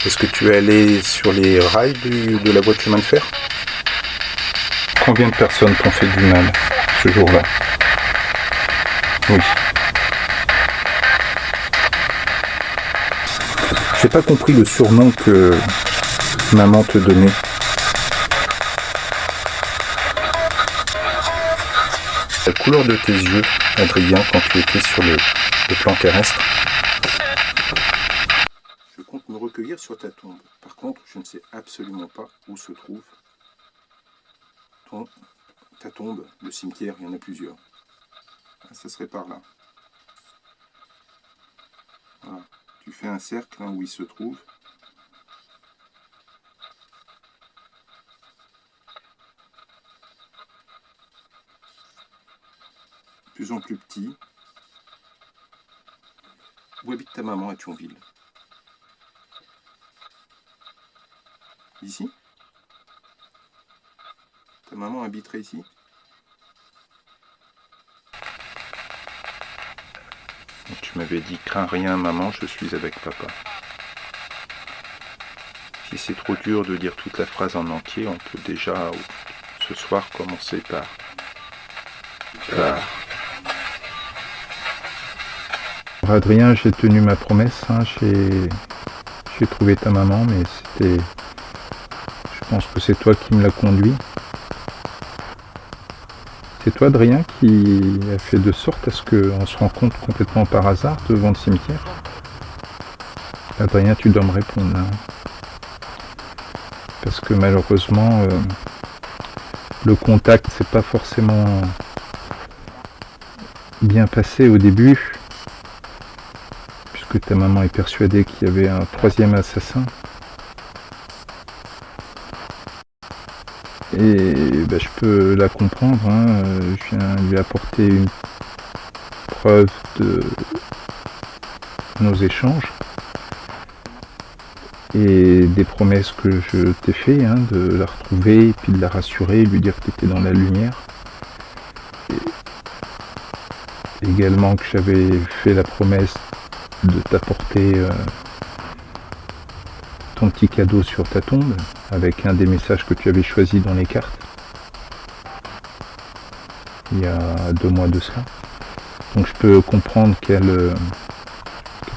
Est-ce que tu es allé sur les rails de la voie de chemin de fer? Combien de personnes t'ont fait du mal ce jour-là? Oui. J'ai pas compris le surnom que maman te donnait. La couleur de tes yeux, Adrien, quand tu étais sur le plan terrestre. Je compte me recueillir sur ta tombe. Par contre, je ne sais absolument pas où se trouve ta tombe, le cimetière, il y en a plusieurs. Ça serait par là. Voilà. Tu fais un cercle où il se trouve. De plus en plus petit. Où habite ta maman à Thionville? Ici? Ta maman habiterait ici? Tu m'avais dit, crains rien maman, je suis avec papa. Si c'est trop dur de dire toute la phrase en entier, on peut déjà ce soir commencer par... Adrien, j'ai tenu ma promesse, hein, j'ai trouvé ta maman, mais c'était... Je pense que c'est toi qui me l'as conduit. C'est toi, Adrien, qui a fait de sorte à ce qu'on se rencontre complètement par hasard devant le cimetière. Adrien, tu dois me répondre. Hein. Parce que malheureusement, le contact s'est pas forcément bien passé au début. Puisque ta maman est persuadée qu'il y avait un troisième assassin. Et ben, je peux la comprendre, hein. Je viens lui apporter une preuve de nos échanges et des promesses que je t'ai fait, hein, de la retrouver et puis de la rassurer, lui dire que tu étais dans la lumière. Et également que j'avais fait la promesse de t'apporter ton petit cadeau sur ta tombe avec un des messages que tu avais choisi dans les cartes il y a 2 mois de cela. Donc je peux comprendre qu'elle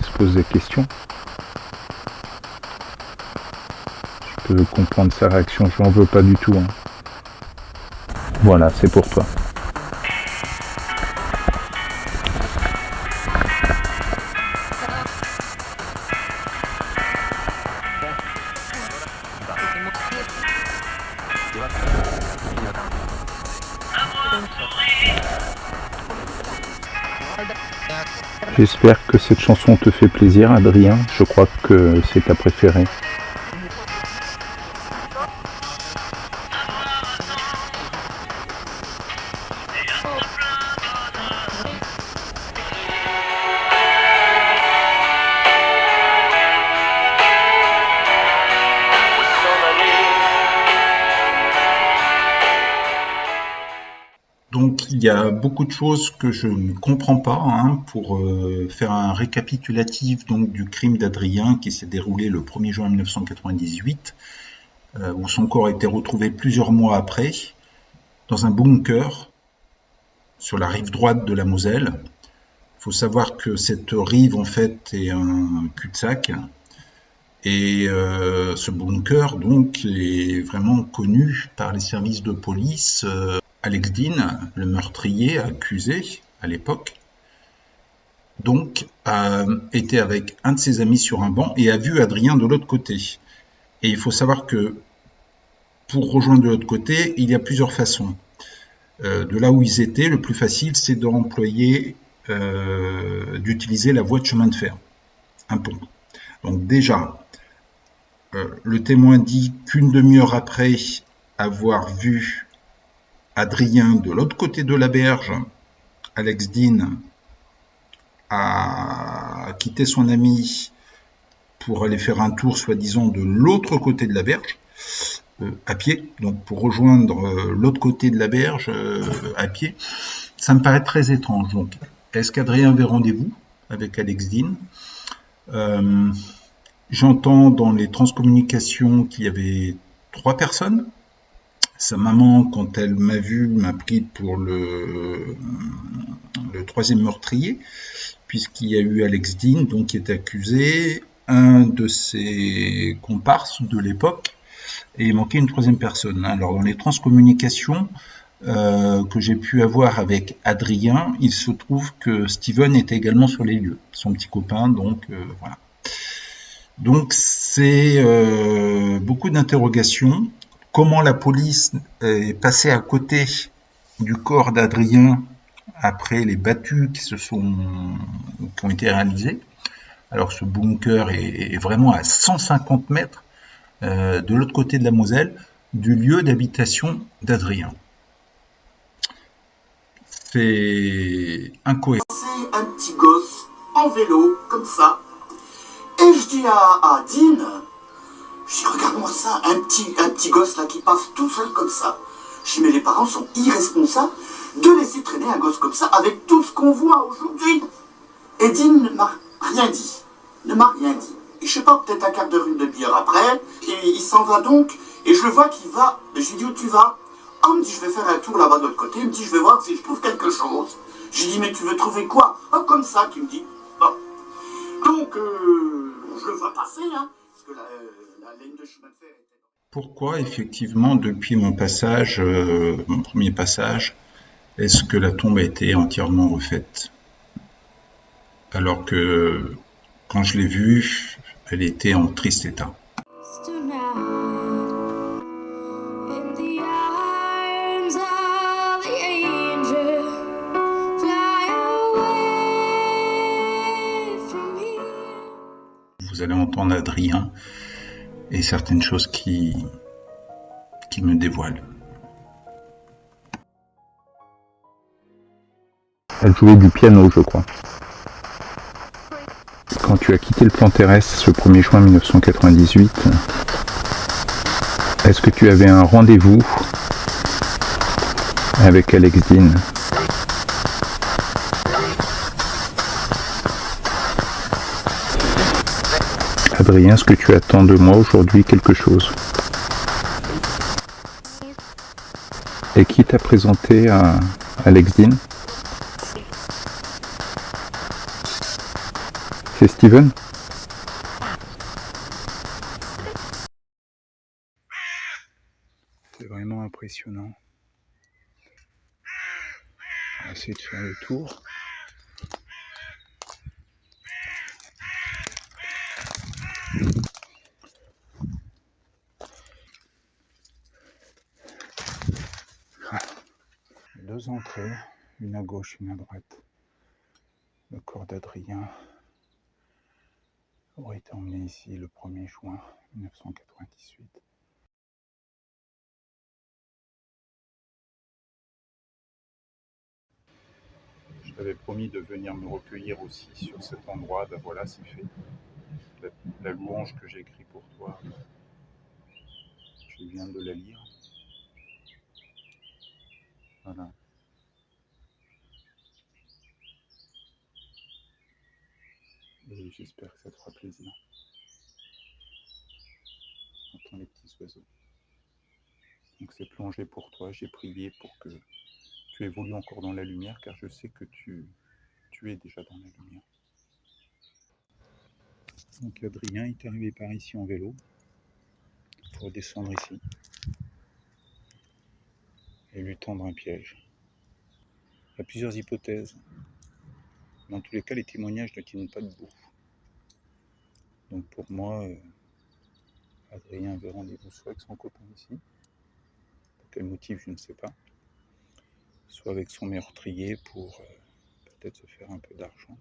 se pose des questions. Je peux comprendre sa réaction, je n'en veux pas du tout. Hein. Voilà, c'est pour toi. J'espère que cette chanson te fait plaisir, Adrien. Je crois que c'est ta préférée. Donc il y a beaucoup de choses que je ne comprends pas, hein, pour faire un récapitulatif donc, du crime d'Adrien qui s'est déroulé le 1er juin 1998, où son corps a été retrouvé plusieurs mois après, dans un bunker sur la rive droite de la Moselle. Il faut savoir que cette rive en fait est un cul-de-sac, et ce bunker donc est vraiment connu par les services de police. Alex Dean, le meurtrier accusé à l'époque, donc était avec un de ses amis sur un banc et a vu Adrien de l'autre côté. Et il faut savoir que pour rejoindre de l'autre côté, il y a plusieurs façons. De là où ils étaient, le plus facile, c'est d'utiliser la voie de chemin de fer, un pont. Donc déjà, le témoin dit qu'une demi-heure après avoir vu Adrien de l'autre côté de la berge, Alex Dean a quitté son ami pour aller faire un tour soi-disant de l'autre côté de la berge, à pied, donc pour rejoindre l'autre côté de la berge à pied. Ça me paraît très étrange. Donc, est-ce qu'Adrien avait rendez-vous avec Alex Dean? J'entends dans les transcommunications qu'il y avait 3 personnes. Sa maman, quand elle m'a vu, m'a pris pour le troisième meurtrier, puisqu'il y a eu Alex Dean, donc, qui est accusé, un de ses comparses de l'époque, et il manquait une troisième personne. Alors, dans les transcommunications que j'ai pu avoir avec Adrien, il se trouve que Steven était également sur les lieux, son petit copain, donc voilà. Donc c'est beaucoup d'interrogations. Comment la police est passée à côté du corps d'Adrien après les battues qui ont été réalisées, alors que ce bunker est vraiment à 150 mètres de l'autre côté de la Moselle du lieu d'habitation d'Adrien. C'est incohérent. C'est un petit gosse en vélo, comme ça. Et je dis à Dean, je dis, regarde-moi ça, un petit gosse là qui passe tout seul comme ça. Je dis, mais les parents sont irresponsables de laisser traîner un gosse comme ça avec tout ce qu'on voit aujourd'hui. Et Dean ne m'a rien dit. Ne m'a rien dit. Et je sais pas, peut-être un quart d'heure, une demi-heure après, et il s'en va donc, et je le vois qu'il va. Je lui dis, où tu vas? Ah, il me dit, je vais faire un tour là-bas de l'autre côté. Il me dit, je vais voir si je trouve quelque chose. Je lui dis, mais tu veux trouver quoi? Ah, comme ça, qu'il me dit. Bon. Donc, je le vois passer, hein, parce que la ligne de chemin de fer était... Pourquoi, effectivement, depuis mon passage, mon premier passage, est-ce que la tombe a été entièrement refaite? Alors que, quand je l'ai vue, elle était en triste état. Vous allez entendre Adrien et certaines choses qui me dévoilent. Elle jouait du piano, je crois. Quand tu as quitté le plan terrestre ce 1er juin 1998, est-ce que tu avais un rendez-vous avec Alex Dean? Adrien, est-ce que tu attends de moi aujourd'hui quelque chose? Et qui t'a présenté à Alex Dean? C'est Steven? C'est vraiment impressionnant. On va essayer de faire le tour. Deux entrées, une à gauche, une à droite. Le corps d'Adrien aurait été emmené ici le 1er juin 1998. Je t'avais promis de venir me recueillir aussi sur cet endroit, ben voilà, c'est fait. La louange que j'ai écrite pour toi, je viens de la lire. Voilà. Et j'espère que ça te fera plaisir. J'entends les petits oiseaux. Donc c'est plongé pour toi, j'ai prié pour que tu évolues encore dans la lumière, car je sais que tu es déjà dans la lumière. Donc Adrien est arrivé par ici en vélo, pour descendre ici, et lui tendre un piège. Il y a plusieurs hypothèses. Dans tous les cas, les témoignages ne tiennent pas debout. Donc pour moi, Adrien avait rendez-vous soit avec son copain ici, pour quel motif je ne sais pas, soit avec son meurtrier pour peut-être se faire un peu d'argent.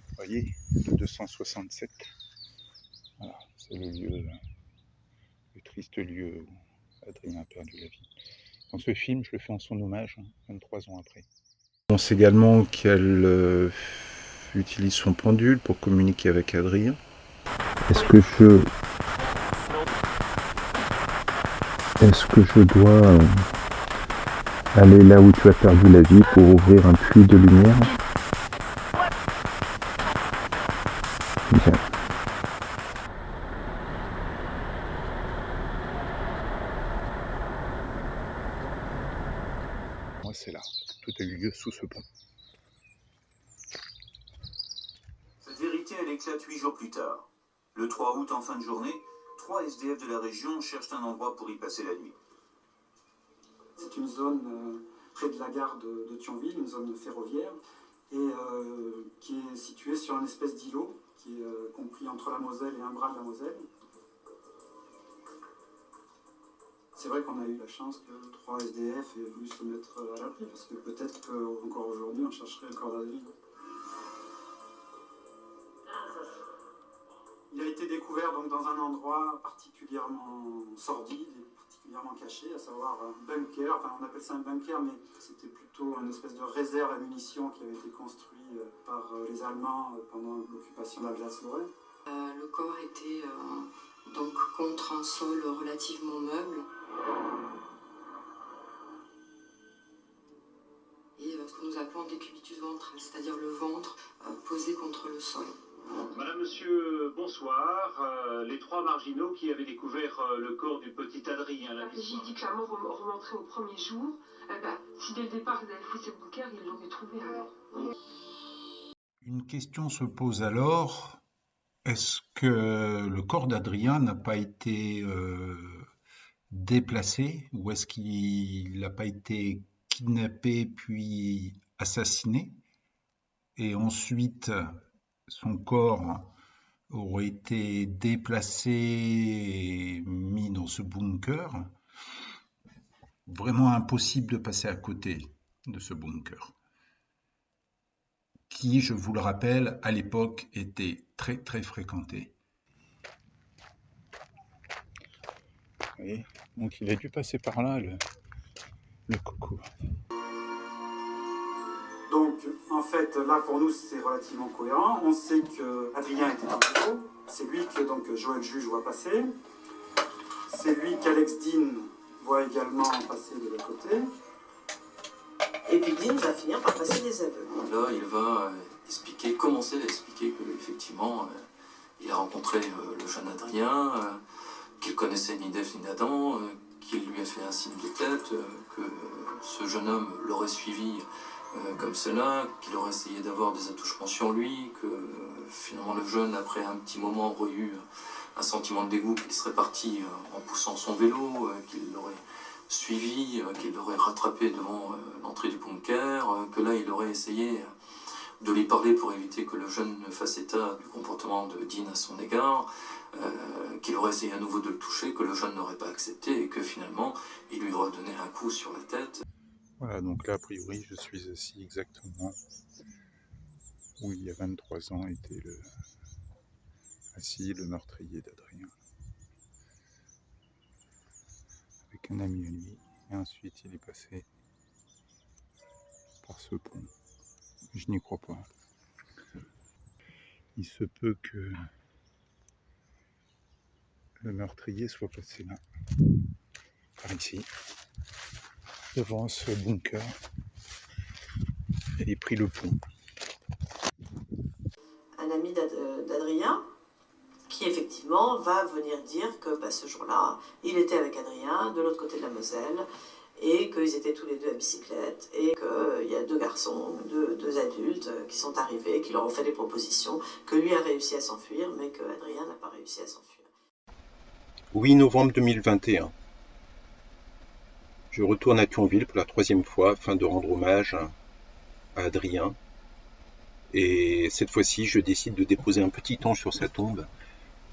Vous voyez, le 267, voilà, c'est le lieu, le triste lieu où Adrien a perdu la vie. Dans ce film, je le fais en son hommage, 23 ans après. On sait également qu'elle utilise son pendule pour communiquer avec Adrien. Est-ce que je dois aller là où tu as perdu la vie pour ouvrir un puits de lumière? Bien. lieu sous ce pont. Cette vérité, elle éclate 8 jours plus tard. Le 3 août, en fin de journée, 3 SDF de la région cherchent un endroit pour y passer la nuit. C'est une zone près de la gare de Thionville, une zone ferroviaire, et qui est située sur une espèce d'îlot qui est compris entre la Moselle et un bras de la Moselle. C'est vrai qu'on a eu la chance que 3 SDF aient voulu se mettre à l'abri, parce que peut-être qu'encore aujourd'hui on chercherait le corps d'Adrien. Il a été découvert donc dans un endroit particulièrement sordide et particulièrement caché, à savoir un bunker. Enfin, on appelle ça un bunker, mais c'était plutôt une espèce de réserve à munitions qui avait été construit par les Allemands pendant l'occupation de l'Alsace-Lorraine. Le corps était donc contre un sol relativement meuble. Et ce que nous appelons un décubitus ventral, c'est-à-dire le ventre posé contre le sol. Madame, monsieur, bonsoir. Les 3 marginaux qui avaient découvert le corps du petit Adrien. J'ai dit clairement remontrer au premier jour. Si dès le départ ils avaient foutu ce bunker, ils l'auraient trouvé alors. Une question se pose alors, est-ce que le corps d'Adrien n'a pas été déplacé ou est-ce qu'il n'a pas été kidnappé puis assassiné et ensuite son corps aurait été déplacé et mis dans ce bunker? Vraiment impossible de passer à côté de ce bunker, qui, je vous le rappelle, à l'époque était très très fréquenté. Oui, donc il a dû passer par là, le coco. Donc, en fait, là, pour nous, c'est relativement cohérent. On sait qu'Adrien était dans le vélo. C'est lui que donc, Joël Juge voit passer. C'est lui qu'Alex Dean voit également passer de l'autre côté. Et puis Dean va finir par passer des aveux. Là, il va commencer à expliquer qu'effectivement, il a rencontré le jeune Adrien, qu'il connaissait ni d'Ève ni d'Adam, qu'il lui a fait un signe de tête, que ce jeune homme l'aurait suivi comme cela, qu'il aurait essayé d'avoir des attouchements sur lui, que finalement le jeune, après un petit moment, aurait eu un sentiment de dégoût, qu'il serait parti en poussant son vélo, qu'il l'aurait suivi, qu'il l'aurait rattrapé devant l'entrée du bunker, que là il aurait essayé de lui parler pour éviter que le jeune ne fasse état du comportement de Dean à son égard, qu'il aurait essayé à nouveau de le toucher, que le jeune n'aurait pas accepté et que finalement il lui aurait donné un coup sur la tête. Voilà, donc là, a priori, je suis assis exactement où il y a 23 ans était assis le meurtrier d'Adrien. Avec un ami à lui, et ensuite il est passé par ce pont. Je n'y crois pas. Il se peut que le meurtrier soit passé là, par ici, devant ce bunker, et ait pris le pont. Un ami d'Adrien, qui effectivement va venir dire que ce jour-là, il était avec Adrien de l'autre côté de la Moselle, et qu'ils étaient tous les deux à bicyclette, et qu'il y a 2 garçons, deux adultes qui sont arrivés, qui leur ont fait des propositions, que lui a réussi à s'enfuir, mais que Adrien n'a pas réussi à s'enfuir. 8 novembre 2021. Je retourne à Thionville pour la 3e fois afin de rendre hommage à Adrien. Et cette fois-ci, je décide de déposer un petit ange sur sa tombe.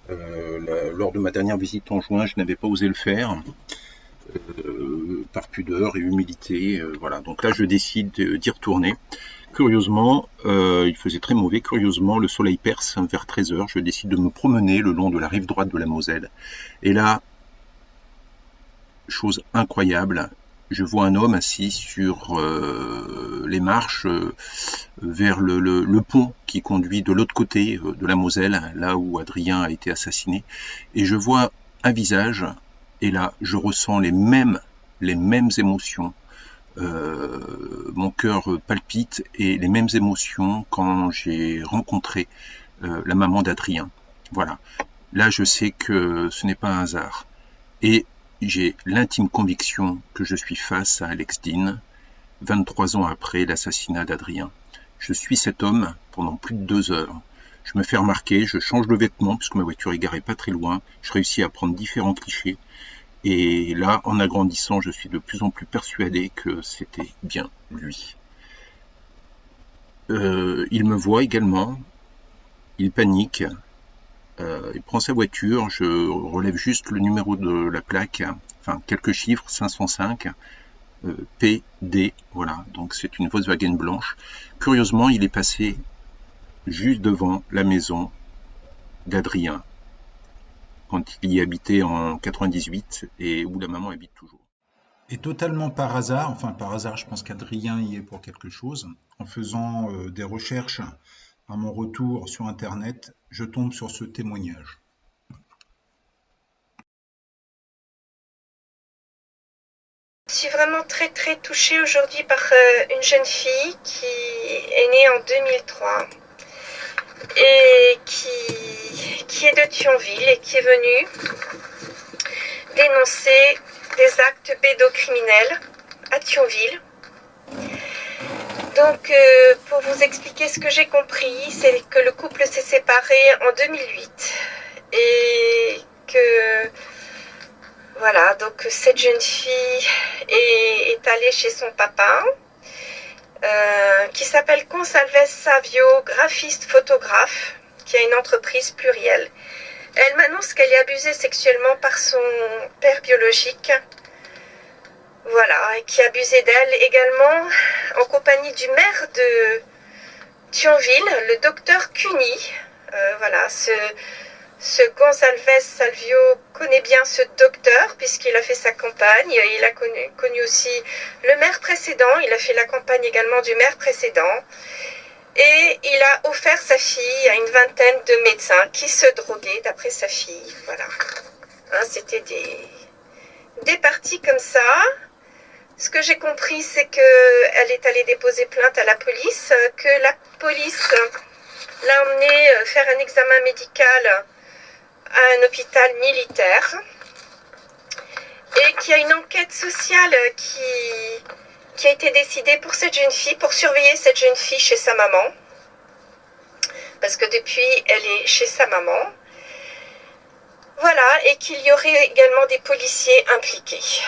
Lors de ma dernière visite en juin, je n'avais pas osé le faire, par pudeur et humilité. Voilà. Donc là, je décide d'y retourner. Curieusement, il faisait très mauvais. Curieusement, le soleil perce vers 13h. Je décide de me promener le long de la rive droite de la Moselle. Et là, chose incroyable, je vois un homme assis sur les marches vers le pont qui conduit de l'autre côté de la Moselle, là où Adrien a été assassiné. Et je vois un visage, et là, je ressens les mêmes émotions. Mon cœur palpite, et les mêmes émotions quand j'ai rencontré la maman d'Adrien. Voilà. Là, je sais que ce n'est pas un hasard. Et j'ai l'intime conviction que je suis face à Alex Dean, 23 ans après l'assassinat d'Adrien. Je suis cet homme pendant plus de 2 heures. Je me fais remarquer, je change de vêtements puisque ma voiture est garée pas très loin. Je réussis à prendre différents clichés. Et là, en agrandissant, je suis de plus en plus persuadé que c'était bien lui. Il me voit également, il panique, il prend sa voiture, je relève juste le numéro de la plaque, enfin quelques chiffres, 505, PD, voilà, donc c'est une Volkswagen blanche. Curieusement, il est passé juste devant la maison d'Adrien, quand il y habitait en 98 et où la maman habite toujours. Et totalement par hasard, enfin par hasard, je pense qu'Adrien y est pour quelque chose, en faisant des recherches à mon retour sur Internet, je tombe sur ce témoignage. Je suis vraiment très très touchée aujourd'hui par une jeune fille qui est née en 2003 et qui est de Thionville et qui est venue dénoncer des actes pédocriminels à Thionville. Donc pour vous expliquer ce que j'ai compris, c'est que le couple s'est séparé en 2008 et que voilà, donc cette jeune fille est allée chez son papa qui s'appelle Gonçalves Savio, graphiste photographe, qui a une entreprise plurielle. Elle m'annonce qu'elle est abusée sexuellement par son père biologique, voilà, et qui abusait d'elle également en compagnie du maire de Thionville, le docteur Cuny. Voilà, ce Gonçalves Savio connaît bien ce docteur puisqu'il a fait sa campagne. Il a connu aussi le maire précédent. Il a fait la campagne également du maire précédent. Et il a offert sa fille à une vingtaine de médecins qui se droguaient d'après sa fille. Voilà. Hein, c'était des parties comme ça. Ce que j'ai compris, c'est qu'elle est allée déposer plainte à la police, que la police l'a emmenée faire un examen médical à un hôpital militaire et qu'il y a une enquête sociale qui a été décidée pour cette jeune fille, pour surveiller cette jeune fille chez sa maman, parce que depuis elle est chez sa maman, voilà, et qu'il y aurait également des policiers impliqués.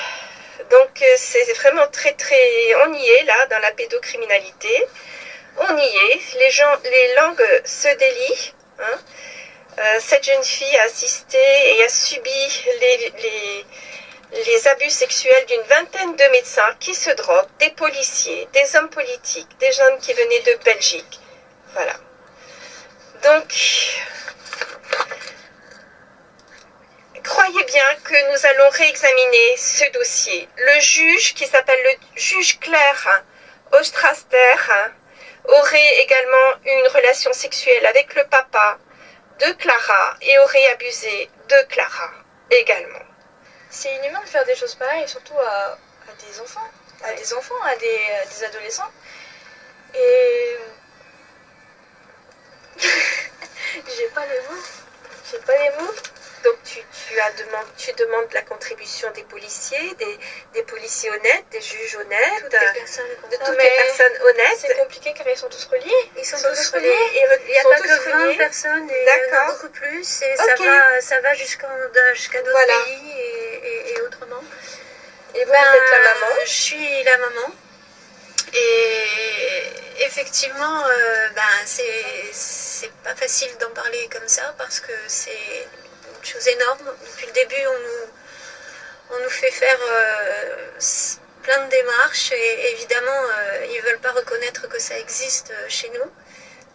Donc c'est vraiment très très, on y est là dans la pédocriminalité, on y est, les langues se délient, hein. Cette jeune fille a assisté et a subi les abus sexuels d'une vingtaine de médecins qui se droguent, des policiers, des hommes politiques, des jeunes qui venaient de Belgique. Voilà. Donc, croyez bien que nous allons réexaminer ce dossier. Le juge, qui s'appelle le juge Claire Ostraster, aurait également eu une relation sexuelle avec le papa de Clara et aurait abusé de Clara également. C'est inhumain de faire des choses pareilles, surtout à des enfants, à des adolescents. Et j'ai pas les mots. Donc tu demandes la contribution des policiers, des policiers honnêtes, des juges honnêtes, de toutes les personnes honnêtes. C'est compliqué car ils sont tous reliés. Ils sont tous reliés. Il n'y a pas que 20 personnes, et il y en a beaucoup plus. Et ça va jusqu'à d'autres pays et autrement. Et vous êtes la maman? Je suis la maman. Et effectivement, c'est pas facile d'en parler comme ça parce que c'est une chose énorme. Depuis le début, on nous fait faire plein de démarches et évidemment, ils veulent pas reconnaître que ça existe chez nous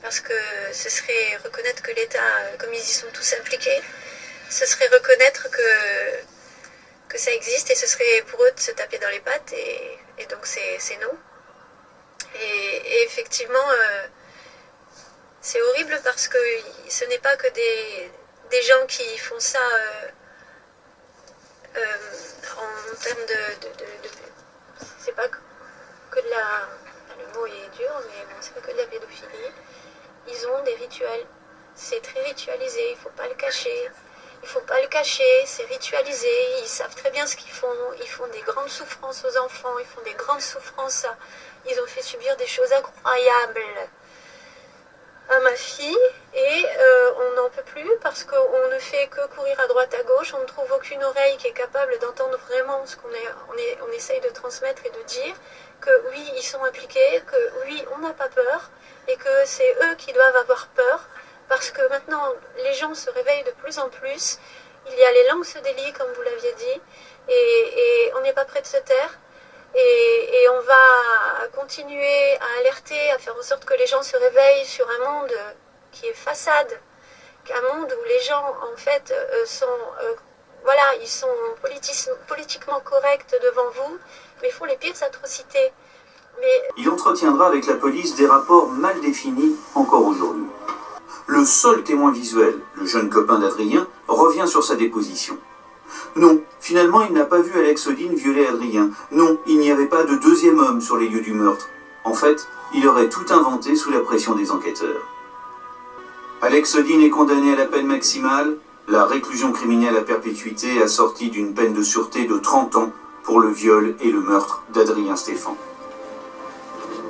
parce que ce serait reconnaître que l'État, comme ils y sont tous impliqués, ce serait reconnaître que ça existe et ce serait pour eux de se taper dans les pattes et donc c'est non. Et effectivement, c'est horrible parce que ce n'est pas que des gens qui font ça en termes c'est pas que de la... Le mot est dur, mais bon, c'est pas que de la pédophilie. Ils ont des rituels. C'est très ritualisé, il faut pas le cacher. Il faut pas le cacher, c'est ritualisé, ils savent très bien ce qu'ils font. Ils font des grandes souffrances aux enfants, ils font des grandes souffrances. Ils ont fait subir des choses incroyables à ma fille et on n'en peut plus parce qu'on ne fait que courir à droite à gauche, on ne trouve aucune oreille qui est capable d'entendre vraiment ce qu'on essaye de transmettre et de dire, que oui, ils sont impliqués, que oui, on n'a pas peur et que c'est eux qui doivent avoir peur parce que maintenant les gens se réveillent de plus en plus, il y a les langues se délient comme vous l'aviez dit et on n'est pas près de se taire. Et on va continuer à alerter, à faire en sorte que les gens se réveillent sur un monde qui est façade, un monde où les gens en fait voilà, ils sont politiquement corrects devant vous, mais font les pires atrocités. Il entretiendra avec la police des rapports mal définis encore aujourd'hui. Le seul témoin visuel, le jeune copain d'Adrien, revient sur sa déposition. Non, finalement, il n'a pas vu Alex Odine violer Adrien. Non, il n'y avait pas de deuxième homme sur les lieux du meurtre. En fait, il aurait tout inventé sous la pression des enquêteurs. Alex Odine est condamné à la peine maximale, la réclusion criminelle à perpétuité assortie d'une peine de sûreté de 30 ans pour le viol et le meurtre d'Adrien Stéphan.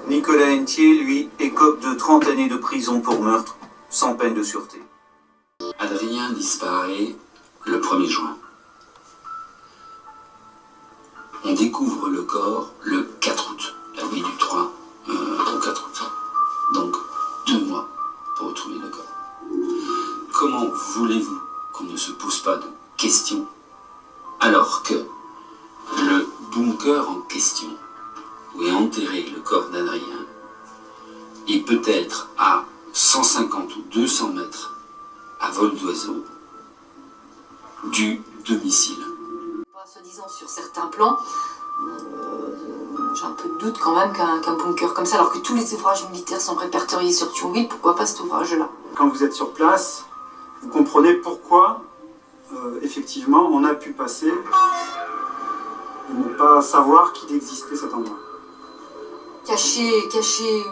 Nicolas Hentier, lui, écope de 30 années de prison pour meurtre, sans peine de sûreté. Adrien disparaît le 1er juin. On découvre le corps le 4 août, la nuit du 3 au 4 août. Donc 2 mois pour retrouver le corps. Comment voulez-vous qu'on ne se pose pas de questions alors que le bunker en question, où est enterré le corps d'Adrien, est peut-être à 150 ou 200 mètres à vol d'oiseau du domicile. Soi-disant sur certains plans, j'ai un peu de doute quand même qu'un bunker comme ça, alors que tous les ouvrages militaires sont répertoriés sur Thionville, pourquoi pas cet ouvrage-là? Quand vous êtes sur place, vous comprenez pourquoi, effectivement, on a pu passer et ne pas savoir qu'il existait cet endroit. Caché,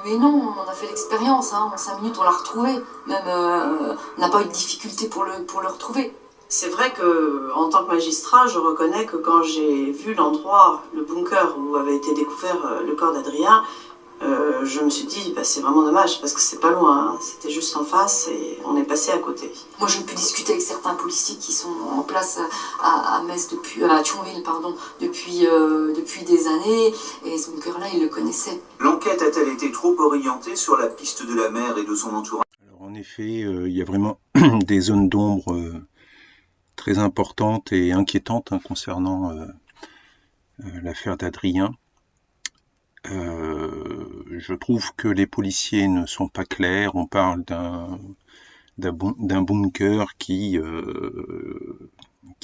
mais non, on a fait l'expérience, hein. En 5 minutes on l'a retrouvé, même on n'a pas eu de difficulté pour le retrouver. C'est vrai que, en tant que magistrat, je reconnais que quand j'ai vu l'endroit, le bunker où avait été découvert le corps d'Adrien, je me suis dit, bah, c'est vraiment dommage parce que c'est pas loin, hein. C'était juste en face et on est passé à côté. Moi, j'ai pu discuter avec certains policiers qui sont en place à Metz à Thionville, pardon, depuis des années, et ce bunker-là, ils le connaissaient. L'enquête a-t-elle été trop orientée sur la piste de la mère et de son entourage? Alors, en effet, il y a vraiment des zones d'ombre très importantes et inquiétantes concernant l'affaire d'Adrien. Je trouve que les policiers ne sont pas clairs. On parle d'un bunker qui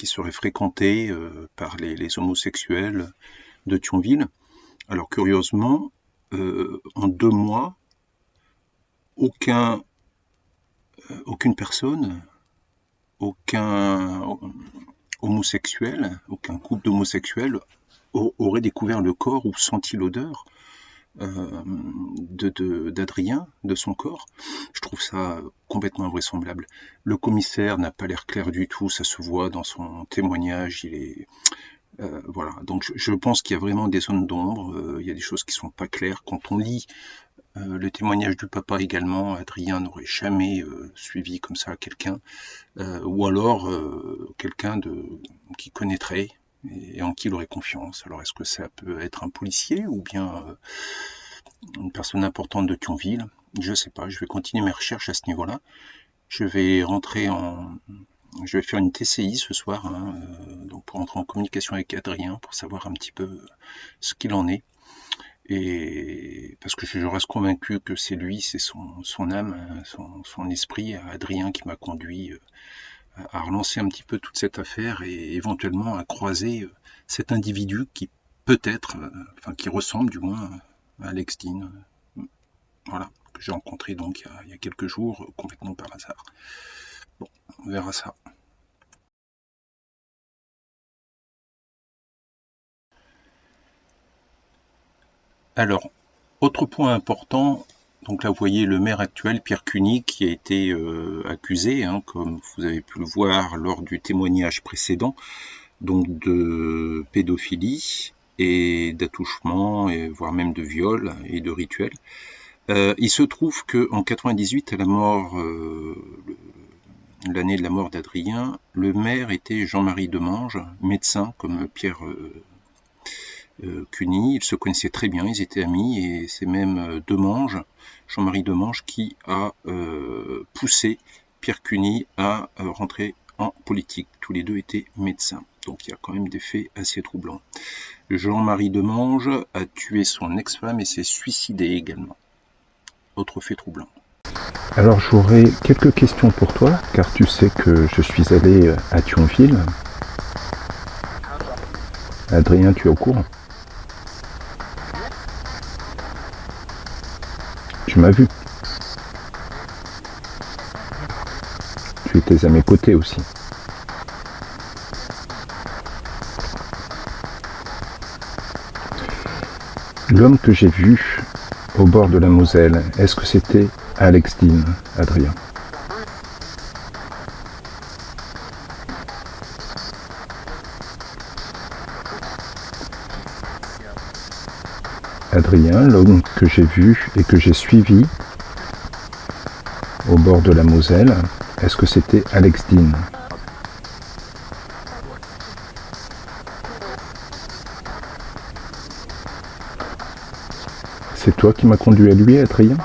serait fréquenté par les homosexuels de Thionville. Alors curieusement, en 2 mois, aucune personne, aucun homosexuel, aucun couple d'homosexuels aurait découvert le corps ou senti l'odeur d'Adrien, de son corps. Je trouve ça complètement invraisemblable. Le commissaire n'a pas l'air clair du tout, ça se voit dans son témoignage, il est... voilà, donc je pense qu'il y a vraiment des zones d'ombre, il y a des choses qui sont pas claires. Quand on lit le témoignage du papa également, Adrien n'aurait jamais suivi comme ça quelqu'un, ou alors quelqu'un qui connaîtrait et en qui il aurait confiance. Alors est-ce que ça peut être un policier ou bien une personne importante de Thionville? Je sais pas, je vais continuer mes recherches à ce niveau-là. Je vais faire une TCI ce soir, donc pour entrer en communication avec Adrien, pour savoir un petit peu ce qu'il en est. Et parce que je reste convaincu que c'est lui, c'est son âme, son esprit, Adrien, qui m'a conduit à relancer un petit peu toute cette affaire et éventuellement à croiser cet individu qui peut-être, qui ressemble du moins à Alex Dean, voilà, que j'ai rencontré donc il y a quelques jours, complètement par hasard. Bon, on verra ça. Alors, autre point important, Donc là, vous voyez le maire actuel, Pierre Cuny, qui a été accusé, hein, comme vous avez pu le voir lors du témoignage précédent, donc de pédophilie et d'attouchement, voire même de viol et de rituel. Il se trouve qu'en 98, à la mort, l'année de la mort d'Adrien, le maire était Jean-Marie Demange, médecin comme Pierre Cuny. Ils se connaissaient très bien, ils étaient amis, et c'est même Demange, Jean-Marie Demange, qui a poussé Pierre Cuny à rentrer en politique. Tous les deux étaient médecins, donc il y a quand même des faits assez troublants. Jean-Marie Demange a tué son ex-femme et s'est suicidé également. Autre fait troublant. Alors j'aurais quelques questions pour toi, car tu sais que je suis allé à Thionville. Adrien, tu es au courant? Tu m'as vu. Tu étais à mes côtés aussi. L'homme que j'ai vu au bord de la Moselle, est-ce que c'était Alex Dean, Adrien? Adrien, l'homme que j'ai vu et que j'ai suivi au bord de la Moselle, est-ce que c'était Alex Dean? C'est toi qui m'as conduit à lui, Adrien?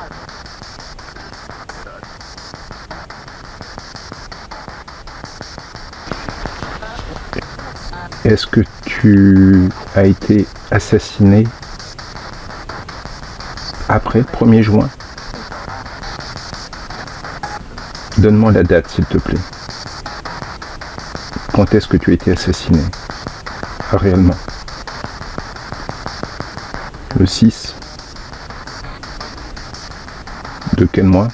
Est-ce que tu as été assassiné après le 1er juin? Donne-moi la date, s'il te plaît. Quand est-ce que tu as été assassiné? Réellement? Le 6? De quel mois?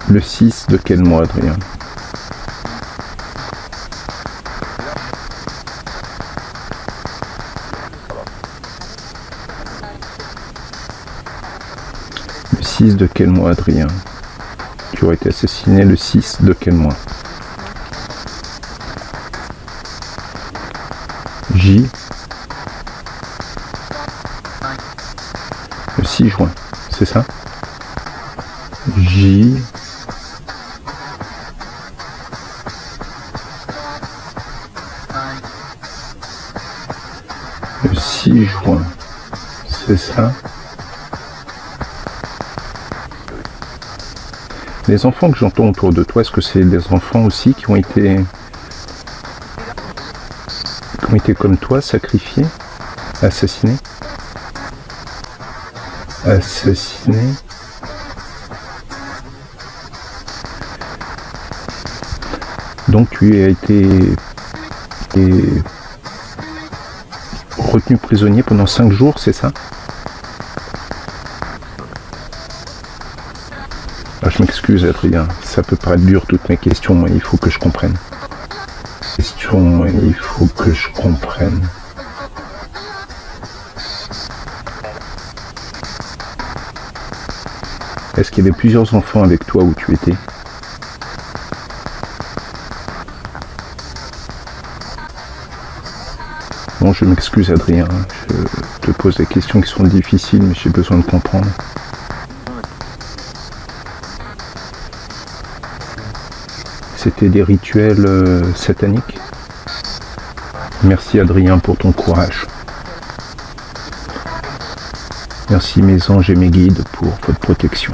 Le 6 de quel mois, Adrien? Le 6 de quel mois, Adrien? Tu aurais été assassiné le 6 de quel mois? J. Le 6 juin, c'est ça? J. Le 6 juin, c'est ça? Les enfants que j'entends autour de toi, est-ce que c'est des enfants aussi qui ont été comme toi, sacrifiés, assassinés? Assassinés? Donc tu as été retenu prisonnier pendant 5 jours, c'est ça? Ah, je m'excuse, Adrien, ça peut paraître dur toutes mes questions, mais il faut que je comprenne. Il faut que je comprenne. Est-ce qu'il y avait plusieurs enfants avec toi où tu étais? Bon, je m'excuse, Adrien, je te pose des questions qui sont difficiles, mais j'ai besoin de comprendre. C'était des rituels sataniques? Merci, Adrien, pour ton courage. Merci, mes anges et mes guides, pour votre protection.